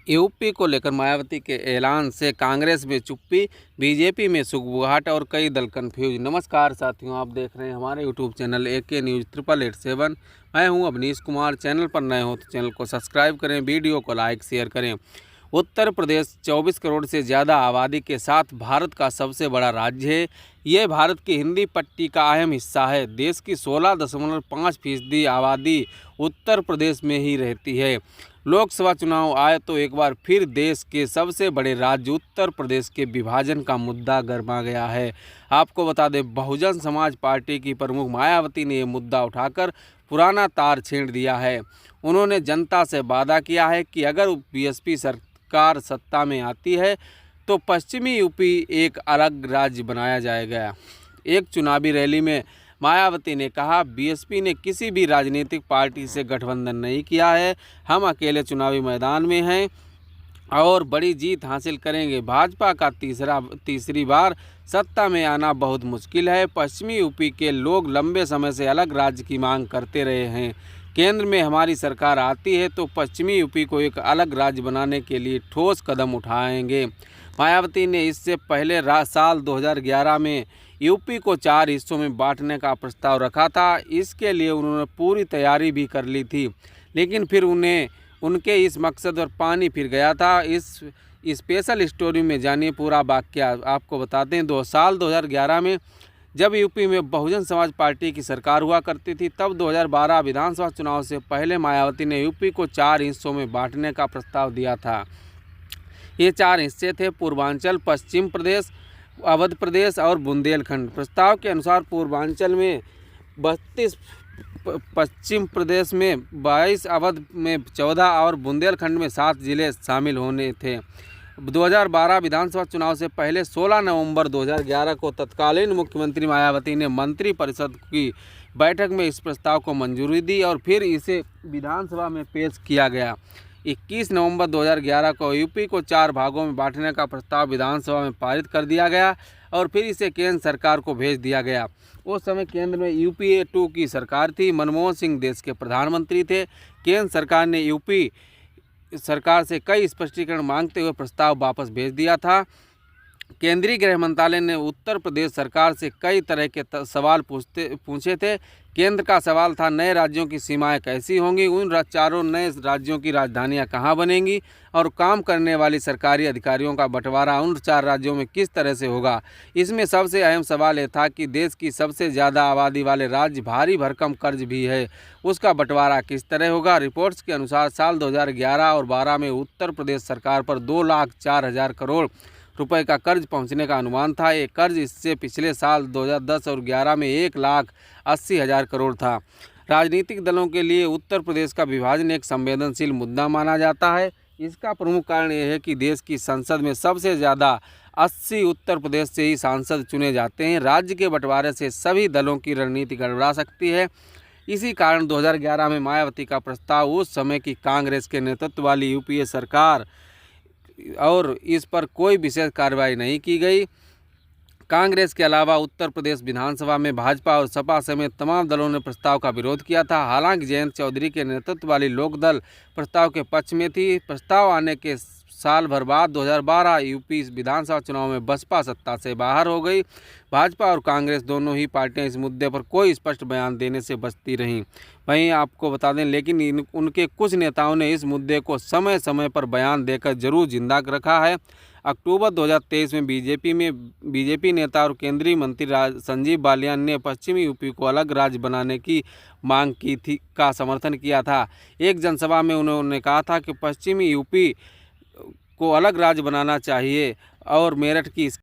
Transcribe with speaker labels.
Speaker 1: UP को लेकर मायावती के ऐलान से कांग्रेस में चुप्पी, बीजेपी में सुगबुगाहट और कई दल कन्फ्यूज। नमस्कार साथियों, आप देख रहे हैं हमारे यूट्यूब चैनल AK News 8887। मैं हूं अवनीश कुमार। चैनल पर नए हो तो चैनल को सब्सक्राइब करें, वीडियो को लाइक शेयर करें। उत्तर प्रदेश 24 करोड़ से ज़्यादा आबादी के साथ भारत का सबसे बड़ा राज्य है। ये भारत की हिंदी पट्टी का अहम हिस्सा है। देश की 16.5% आबादी उत्तर प्रदेश में ही रहती है। लोकसभा चुनाव आए तो एक बार फिर देश के सबसे बड़े राज्य उत्तर प्रदेश के विभाजन का मुद्दा गरमा गया है। आपको बता दें, बहुजन समाज पार्टी की प्रमुख मायावती ने ये मुद्दा उठाकर पुराना तार छेड़ दिया है। उन्होंने जनता से वादा किया है कि अगर बीएसपी सरकार सत्ता में आती है तो पश्चिमी यूपी एक अलग राज्य बनाया जाएगा। एक चुनावी रैली में मायावती ने कहा, बीएसपी ने किसी भी राजनीतिक पार्टी से गठबंधन नहीं किया है। हम अकेले चुनावी मैदान में हैं और बड़ी जीत हासिल करेंगे। भाजपा का तीसरी बार सत्ता में आना बहुत मुश्किल है। पश्चिमी यूपी के लोग लंबे समय से अलग राज्य की मांग करते रहे हैं। केंद्र में हमारी सरकार आती है तो पश्चिमी यूपी को एक अलग राज्य बनाने के लिए ठोस कदम उठाएंगे। मायावती ने इससे पहले साल 2011 में यूपी को 4 हिस्सों में बांटने का प्रस्ताव रखा था। इसके लिए उन्होंने पूरी तैयारी भी कर ली थी, लेकिन फिर उनके इस मकसद पर पानी फिर गया था। इस स्पेशल स्टोरी में जानिए पूरा वाकया। आपको बताते हैं, साल 2011 में जब यूपी में बहुजन समाज पार्टी की सरकार हुआ करती थी, तब 2012 विधानसभा चुनाव से पहले मायावती ने यूपी को 4 हिस्सों में बांटने का प्रस्ताव दिया था। ये 4 हिस्से थे: पूर्वांचल, पश्चिम प्रदेश, अवध प्रदेश और बुंदेलखंड। प्रस्ताव के अनुसार पूर्वांचल में 32, पश्चिम प्रदेश में 22, अवध में 14 और बुंदेलखंड में 7 जिले शामिल होने थे। 2012 विधानसभा चुनाव से पहले 16 नवंबर 2011 को तत्कालीन मुख्यमंत्री मायावती ने मंत्रिपरिषद की बैठक में इस प्रस्ताव को मंजूरी दी और फिर इसे विधानसभा में पेश किया गया। 21 नवंबर 2011 को यूपी को 4 भागों में बांटने का प्रस्ताव विधानसभा में पारित कर दिया गया और फिर इसे केंद्र सरकार को भेज दिया गया। उस समय केंद्र में UPA 2 की सरकार थी। मनमोहन सिंह देश के प्रधानमंत्री थे। केंद्र सरकार ने यूपी सरकार से कई स्पष्टीकरण मांगते हुए प्रस्ताव वापस भेज दिया था। केंद्रीय गृह मंत्रालय ने उत्तर प्रदेश सरकार से कई तरह के सवाल पूछे थे। केंद्र का सवाल था, नए राज्यों की सीमाएं कैसी होंगी, उन चारों नए राज्यों की राजधानियां कहां बनेंगी और काम करने वाली सरकारी अधिकारियों का बंटवारा उन 4 राज्यों में किस तरह से होगा। इसमें सबसे अहम सवाल यह था कि देश की सबसे ज़्यादा आबादी वाले राज्य भारी भरकम कर्ज भी है, उसका बंटवारा किस तरह होगा। रिपोर्ट्स के अनुसार साल 2011 और 12 में उत्तर प्रदेश सरकार पर 2,04,000 करोड़ रुपए का कर्ज पहुंचने का अनुमान था। ये कर्ज इससे पिछले साल 2010 और 11 में 1,80,000 करोड़ था। राजनीतिक दलों के लिए उत्तर प्रदेश का विभाजन एक संवेदनशील मुद्दा माना जाता है। इसका प्रमुख कारण यह है कि देश की संसद में सबसे ज़्यादा 80 उत्तर प्रदेश से ही सांसद चुने जाते हैं। राज्य के बंटवारे से सभी दलों की रणनीति गड़बड़ा सकती है। इसी कारण 2011 में मायावती का प्रस्ताव उस समय की कांग्रेस के नेतृत्व वाली UPA सरकार और इस पर कोई विशेष कार्रवाई नहीं की गई। कांग्रेस के अलावा उत्तर प्रदेश विधानसभा में भाजपा और सपा समेत तमाम दलों ने प्रस्ताव का विरोध किया था। हालांकि जयंत चौधरी के नेतृत्व वाली लोकदल प्रस्ताव के पक्ष में थी। प्रस्ताव आने के साल भर बाद 2012 यूपी विधानसभा चुनाव में बसपा सत्ता से बाहर हो गई। भाजपा और कांग्रेस दोनों ही पार्टियां इस मुद्दे पर कोई स्पष्ट बयान देने से बचती रहीं। वहीं आपको बता दें, लेकिन उनके कुछ नेताओं ने इस मुद्दे को समय समय पर बयान देकर जरूर जिंदा रखा है। अक्टूबर 2023 में बीजेपी नेता और केंद्रीय मंत्री संजीव बालियान ने पश्चिमी यूपी को अलग राज्य बनाने की मांग की थी का समर्थन किया था। एक जनसभा में उन्होंने कहा था कि पश्चिमी यूपी को अलग राज्य बनाना चाहिए और मेरठ की